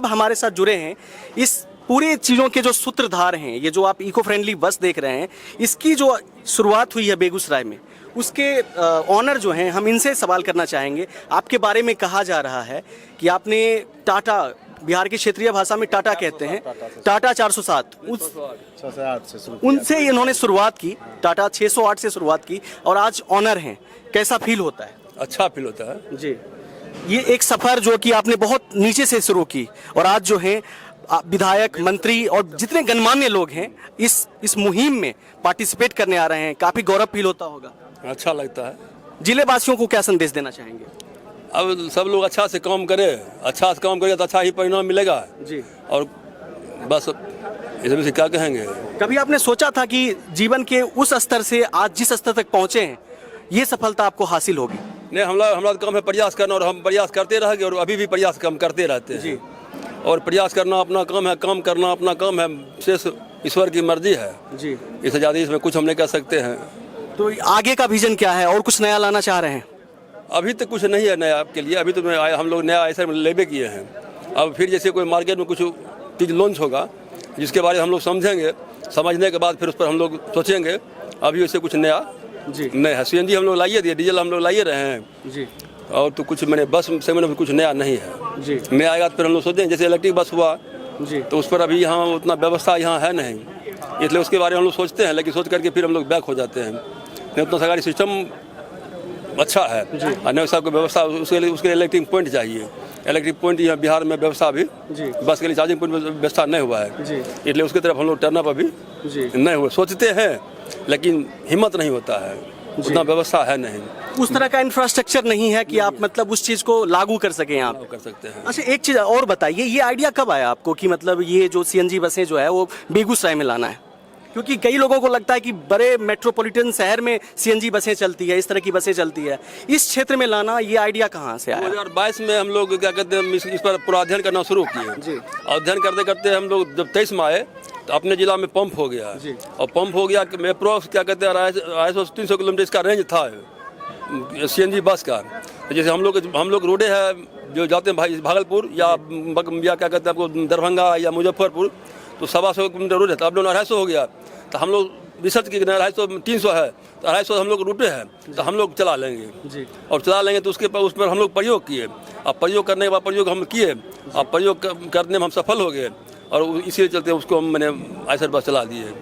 अब हमारे साथ जुड़े हैं इस पूरे चीज़ों के जो सूत्रधार हैं। ये जो आप इको फ्रेंडली बस देख रहे हैं, इसकी जो शुरुआत हुई है बेगूसराय में, उसके ऑनर जो हैं, हम इनसे सवाल करना चाहेंगे। आपके बारे में कहा जा रहा है कि आपने टाटा, बिहार की क्षेत्रीय भाषा में टाटा कहते हैं, टाटा 407 उनसे इन्होंने शुरुआत की, टाटा 608 से शुरुआत की और आज ऑनर हैं। कैसा फील होता है? अच्छा फील होता है जी। ये एक सफर जो कि आपने बहुत नीचे से शुरू की और आज जो है विधायक, मंत्री और जितने गणमान्य लोग हैं इस मुहिम में पार्टिसिपेट करने आ रहे हैं, काफी गौरव फील होता होगा। अच्छा लगता है। जिले वासियों को क्या संदेश देना चाहेंगे? अब सब लोग अच्छा से काम करे, अच्छा से काम करेगा तो अच्छा ही परिणाम मिलेगा जी। और बस इसमें से क्या कहेंगे। कभी आपने सोचा था कि जीवन के उस स्तर से आज जिस स्तर तक पहुंचे हैं, ये सफलता आपको हासिल होगी? नहीं, हमारा काम है प्रयास करना और हम प्रयास करते रहेंगे और अभी भी प्रयास हम करते रहते हैं। जी। और प्रयास करना अपना काम है, काम करना अपना काम है, शेष ईश्वर की मर्जी है जी। इससे ज़्यादा इसमें कुछ हम नहीं कर सकते हैं। तो आगे का विजन क्या है और कुछ नया लाना चाह रहे हैं? अभी तक कुछ नहीं है नया आपके लिए। अभी तो हम लोग नया ऐसा लेबे किए हैं। अब फिर जैसे कोई मार्केट में कुछ चीज़ लॉन्च होगा जिसके बारे में हम लोग समझेंगे, समझने के बाद फिर उस पर हम लोग सोचेंगे। अभी वैसे कुछ नया जी नहीं है। CNG हम लोग लाइए दिए, डीजल हम लोग लाइए रहे हैं जी। और तो कुछ मैंने बस से मैंने कुछ नया नहीं है जी। नया आएगा तो फिर हम लोग सोचें। जैसे इलेक्ट्रिक बस हुआ जी, तो उस पर अभी यहाँ उतना व्यवस्था यहाँ है नहीं, इसलिए उसके बारे में हम लोग सोचते हैं, लेकिन सोच करके फिर हम लोग बैक हो जाते हैं। नहीं उतना सरकारी सिस्टम अच्छा है और नहीं सबको व्यवस्था, उसके लिए इलेक्ट्रिक पॉइंट चाहिए। इलेक्ट्रिक पॉइंट यहाँ बिहार में व्यवस्था भी बस के लिए चार्जिंग पॉइंट व्यवस्था नहीं हुआ है, इसलिए उसकी तरफ हम लोग टर्न अप अभी नहीं हुए। सोचते हैं लेकिन हिम्मत नहीं होता है, उतना व्यवस्था है नहीं, उस तरह का इंफ्रास्ट्रक्चर नहीं है कि आप मतलब उस चीज को लागू कर सकें आप कर सकते हैं। अच्छा, एक चीज और बताइए, ये आइडिया कब आया आपको कि मतलब ये जो CNG बसें जो है वो बेगूसराय में लाना है? क्योंकि कई लोगों को लगता है कि बड़े मेट्रोपॉलिटन शहर में CNG बसें चलती है, इस तरह की बसें चलती है, इस क्षेत्र में लाना, ये आइडिया कहाँ से आया? 2022 में हम लोग क्या कहते हैं इस पर पूरा अध्ययन करना शुरू किए। अध्ययन करते करते हम लोग जब 23 में आए तो अपने जिला में पंप हो गया और पंप हो गया कि अप्रोक्स क्या कहते हैं 250-300 किलोमीटर इसका रेंज था CNG बस का। जैसे हम लोग रोडे है जो जाते हैं भागलपुर या क्या कहते हैं आपको दरभंगा या मुजफ्फरपुर, तो 125 किलोमीटर रोड है। तो अब लोग 250 हो गया, तो हम लोग रिसर्च किए 250-300 है तो 250 हम लोग रूटे हैं तो हम लोग चला लेंगे और चला लेंगे। तो उस पर हम लोग प्रयोग किए। अब प्रयोग करने के बाद प्रयोग हम किए, अब प्रयोग करने में हम सफल हो गए और इसी चलते उसको मैंने ऐसा बस चला दिए।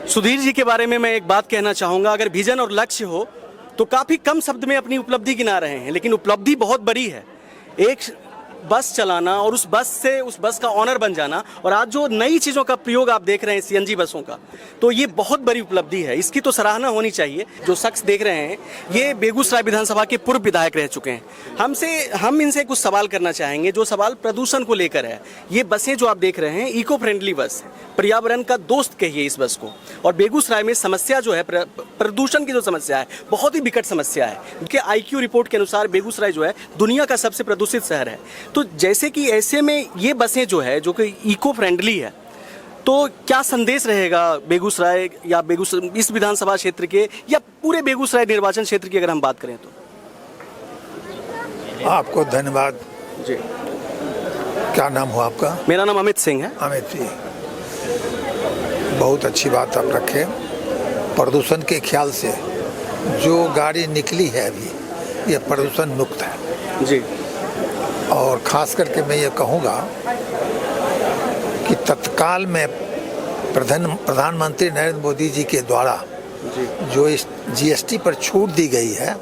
सुधीर जी के बारे में मैं एक बात कहना चाहूँगा, अगर विजन और लक्ष्य हो तो काफ़ी कम शब्द में अपनी उपलब्धि गिना रहे हैं, लेकिन उपलब्धि बहुत बड़ी है। एक बस चलाना और उस बस से उस बस का ऑनर बन जाना, और आज जो नई चीज़ों का प्रयोग आप देख रहे हैं CNG बसों का, तो ये बहुत बड़ी उपलब्धि है, इसकी तो सराहना होनी चाहिए। जो शख्स देख रहे हैं ये बेगूसराय विधानसभा के पूर्व विधायक रह चुके हैं। हम इनसे कुछ सवाल करना चाहेंगे, जो सवाल प्रदूषण को लेकर है। ये बसें जो आप देख रहे हैं इको फ्रेंडली बस, पर्यावरण का दोस्त कहिए इस बस को, और बेगूसराय में समस्या जो है प्रदूषण की जो समस्या है बहुत ही विकट समस्या है। उनके IQ रिपोर्ट के अनुसार बेगूसराय जो है दुनिया का सबसे प्रदूषित शहर है। तो जैसे कि ऐसे में ये बसें जो है जो कि इको फ्रेंडली है, तो क्या संदेश रहेगा बेगूसराय या बेगूसराय इस विधानसभा क्षेत्र के या पूरे बेगूसराय निर्वाचन क्षेत्र की अगर हम बात करें तो? आपको धन्यवाद जी। क्या नाम हो आपका? मेरा नाम अमित सिंह है। अमित जी, बहुत अच्छी बात आप रखें। प्रदूषण के ख्याल से जो गाड़ी निकली है अभी ये प्रदूषण मुक्त है जी। और ख़ास करके मैं ये कहूँगा कि तत्काल में प्रधानमंत्री नरेंद्र मोदी जी के द्वारा जो इस GST पर छूट दी गई है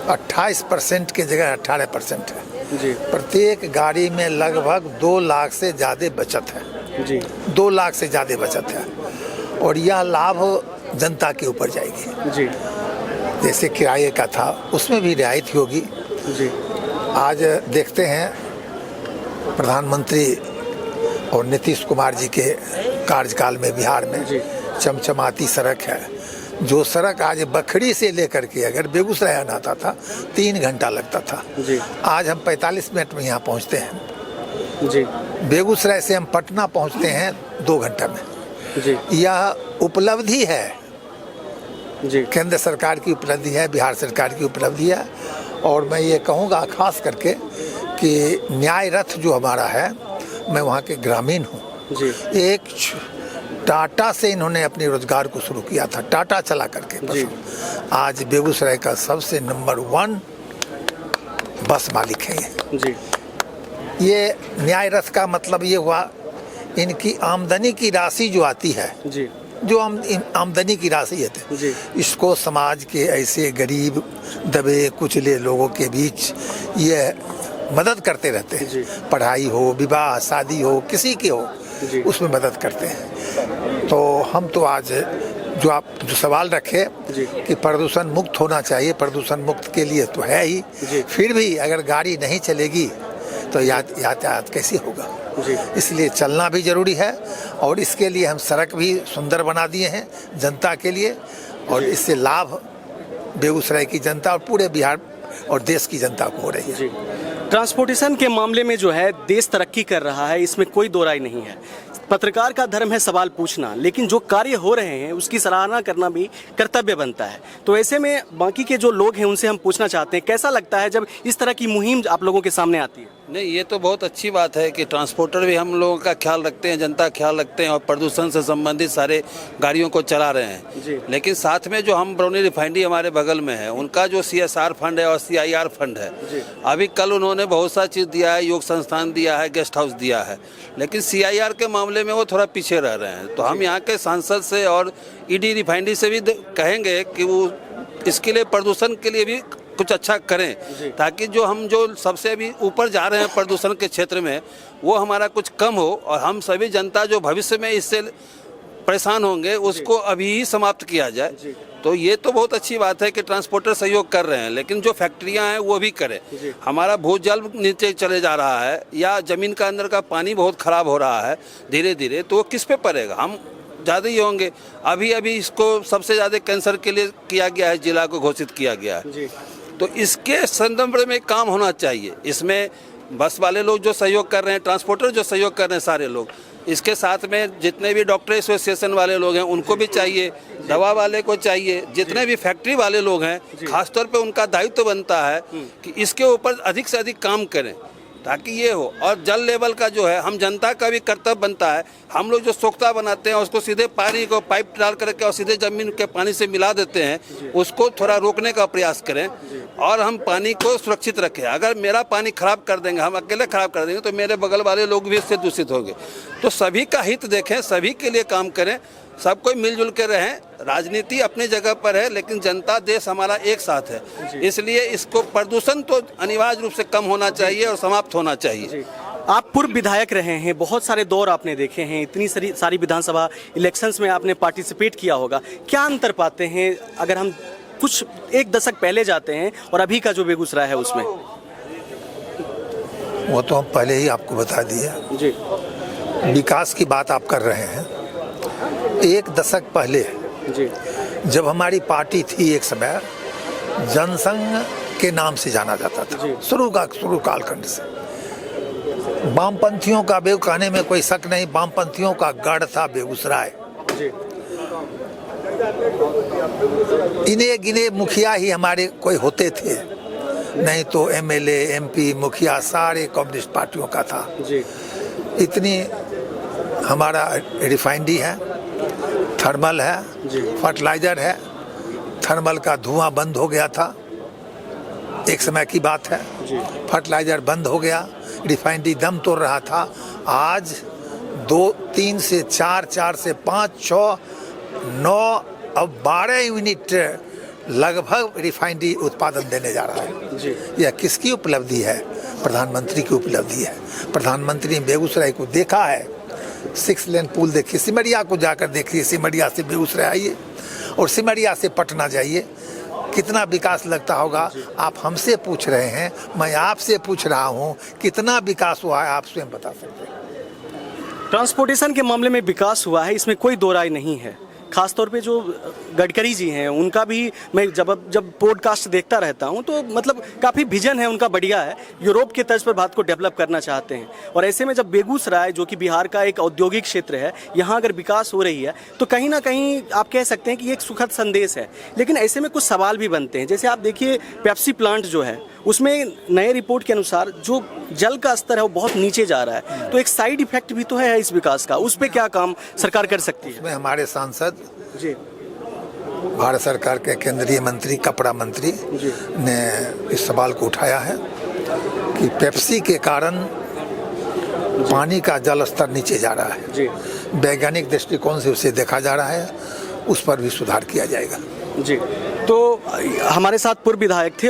28% की जगह 18% है। प्रत्येक गाड़ी में लगभग 2 लाख से ज़्यादा बचत है 2 लाख से ज़्यादा बचत है और यह लाभ जनता के ऊपर जाएगी। जैसे किराए का था उसमें भी रियायत होगी। आज देखते हैं प्रधानमंत्री और नीतीश कुमार जी के कार्यकाल में बिहार में चमचमाती सड़क है। जो सड़क आज बखरी से लेकर के अगर बेगूसराय आना आता था 3 घंटा लगता था, आज हम 45 मिनट में यहाँ पहुँचते हैं। बेगूसराय से हम पटना पहुँचते हैं 2 घंटा में। यह उपलब्धि है, केंद्र सरकार की उपलब्धि है, बिहार सरकार की उपलब्धि है। और मैं ये कहूँगा खास करके कि न्याय रथ जो हमारा है मैं वहाँ के ग्रामीण हूँ जी। एक टाटा से इन्होंने अपने रोजगार को शुरू किया था, टाटा चला करके जी। आज बेगूसराय का सबसे नंबर 1 बस मालिक है ये। जी ये न्याय रथ का मतलब ये हुआ, इनकी आमदनी की राशि जो आती है, जी जो आमदनी की राशि है, जी। इसको समाज के ऐसे गरीब दबे कुचले लोगों के बीच ये मदद करते रहते जी। हैं। पढ़ाई हो, विवाह शादी हो, किसी की हो, जी। उसमें मदद करते हैं। तो हम तो आज जो आप जो सवाल रखे जी। कि प्रदूषण मुक्त होना चाहिए, प्रदूषण मुक्त के लिए तो है ही, जी। फिर भी अगर गाड़ी नहीं चलेगी तो यातायात कैसे होगा? जी। इसलिए चलना भी जरूरी है और इसके लिए हम सड़क भी सुंदर बना दिए हैं जनता के लिए, और इससे लाभ बेगूसराय की जनता और पूरे बिहार और देश की जनता को हो रही है। जी। ट्रांसपोर्टेशन के मामले में जो है देश तरक्की कर रहा है, इसमें कोई दो राय नहीं है। पत्रकार का धर्म है सवाल पूछना, लेकिन जो कार्य हो रहे हैं उसकी सराहना करना भी कर्तव्य बनता है। तो ऐसे में बाकी के जो लोग हैं उनसे हम पूछना चाहते हैं, कैसा लगता है जब इस तरह की मुहिम आप लोगों के सामने आती है? नहीं, ये तो बहुत अच्छी बात है कि ट्रांसपोर्टर भी हम लोगों का ख्याल रखते हैं, जनता का ख्याल रखते हैं और प्रदूषण से संबंधित सारे गाड़ियों को चला रहे हैं जी। लेकिन साथ में जो हम बरौनी रिफाइनरी हमारे बगल में है, उनका जो CSR फंड है और CIR फंड है, अभी कल उन्होंने बहुत सा चीज़ दिया है, योग संस्थान दिया है, गेस्ट हाउस दिया है, लेकिन CIR के मामले में वो थोड़ा पीछे रह रहे हैं। तो हम यहाँ के सांसद से और ED रिफाइनरी से भी कहेंगे कि वो इसके लिए प्रदूषण के लिए भी कुछ अच्छा करें, ताकि जो सबसे अभी ऊपर जा रहे हैं प्रदूषण के क्षेत्र में, वो हमारा कुछ कम हो और हम सभी जनता जो भविष्य में इससे परेशान होंगे उसको अभी ही समाप्त किया जाए। तो ये तो बहुत अच्छी बात है कि ट्रांसपोर्टर सहयोग कर रहे हैं, लेकिन जो फैक्ट्रियां हैं वो भी करें। हमारा भूजल नीचे चले जा रहा है या जमीन का अंदर का पानी बहुत खराब हो रहा है धीरे धीरे, तो वो किस पे पड़ेगा? हम ज़्यादा ही होंगे। अभी इसको सबसे ज़्यादा कैंसर के लिए किया गया है, जिला को घोषित किया गया है। तो इसके संदर्भ में काम होना चाहिए। इसमें बस वाले लोग जो सहयोग कर रहे हैं, ट्रांसपोर्टर जो सहयोग कर रहे हैं, सारे लोग, इसके साथ में जितने भी डॉक्टर एसोसिएशन वाले लोग हैं उनको भी चाहिए, दवा वाले को चाहिए, जितने भी फैक्ट्री वाले लोग हैं, खासतौर पे उनका दायित्व बनता है कि इसके ऊपर अधिक से अधिक काम करें ताकि ये हो। और जल लेवल का जो है, हम जनता का भी कर्तव्य बनता है, हम लोग जो सोख्ता बनाते हैं उसको सीधे पानी को पाइप डाल करके और सीधे जमीन के पानी से मिला देते हैं, उसको थोड़ा रोकने का प्रयास करें और हम पानी को सुरक्षित रखें। अगर मेरा पानी खराब कर देंगे, हम अकेले खराब कर देंगे, तो मेरे बगल वाले लोग भी इससे दूषित होंगे। तो सभी का हित देखें, सभी के लिए काम करें, सब कोई मिलजुल के रहें। राजनीति अपनी जगह पर है, लेकिन जनता देश हमारा एक साथ है, इसलिए इसको प्रदूषण तो अनिवार्य रूप से कम होना चाहिए और समाप्त होना चाहिए। आप पूर्व विधायक रहे हैं, बहुत सारे दौर आपने देखे हैं, इतनी सारी विधानसभा इलेक्शंस में आपने पार्टिसिपेट किया होगा। क्या अंतर पाते हैं अगर हम कुछ एक दशक पहले जाते हैं और अभी का जो बेगूसराय है उसमें? वो तो हम पहले ही आपको बता दिए जी। विकास की बात आप कर रहे हैं। एक दशक पहले जी। जब हमारी पार्टी थी, एक समय जनसंघ के नाम से जाना जाता था, शुरू कालखंड से। वामपंथियों का कहने में कोई शक नहीं, वामपंथियों का गढ़ था बेगूसराय। इन्हें गिने मुखिया ही हमारे कोई होते थे, नहीं तो MLA MP मुखिया सारे कम्युनिस्ट पार्टियों का था। इतनी हमारा रिफाइनरी है, थर्मल है, फर्टिलाइजर है। थर्मल का धुआं बंद हो गया था, एक समय की बात है। फर्टिलाइजर बंद हो गया, रिफाइनरी दम तोड़ रहा था। आज 2, 3 से 4, 4 से 5, 6, 9 अब 12 यूनिट लगभग रिफाइनरी उत्पादन देने जा रहा है। यह किसकी उपलब्धि है? प्रधानमंत्री की उपलब्धि है। प्रधानमंत्री ने बेगूसराय को देखा है। 6 लेन पुल देखिए, सिमरिया को जाकर देखिए, सिमरिया से बेगूसराय आइए और सिमरिया से पटना जाइए, कितना विकास लगता होगा। आप हमसे पूछ रहे हैं, मैं आपसे पूछ रहा हूं, कितना विकास हुआ है आप स्वयं बता सकते हैं। ट्रांसपोर्टेशन के मामले में विकास हुआ है, इसमें कोई दो राय नहीं है, खासतौर पे जो गडकरी जी हैं उनका भी मैं जब पॉडकास्ट देखता रहता हूं तो मतलब काफ़ी विजन है उनका, बढ़िया है, यूरोप के तर्ज पर बात को डेवलप करना चाहते हैं। और ऐसे में जब बेगूसराय जो कि बिहार का एक औद्योगिक क्षेत्र है, यहाँ अगर विकास हो रही है तो कहीं ना कहीं आप कह सकते हैं कि ये एक सुखद संदेश है। लेकिन ऐसे में कुछ सवाल भी बनते हैं, जैसे आप देखिए पेप्सी प्लांट जो है उसमें नए रिपोर्ट के अनुसार जो जल का स्तर है वो बहुत नीचे जा रहा है, तो एक साइड इफेक्ट भी तो है इस विकास का, उस पर क्या काम सरकार कर सकती है? इसमें हमारे सांसद जी भारत सरकार के केंद्रीय मंत्री, कपड़ा मंत्री ने इस सवाल को उठाया है कि पेप्सी के कारण पानी का जल स्तर नीचे जा रहा है। जी वैज्ञानिक दृष्टिकोण से उसे देखा जा रहा है, उस पर भी सुधार किया जाएगा। जी, तो हमारे साथ पूर्व विधायक थे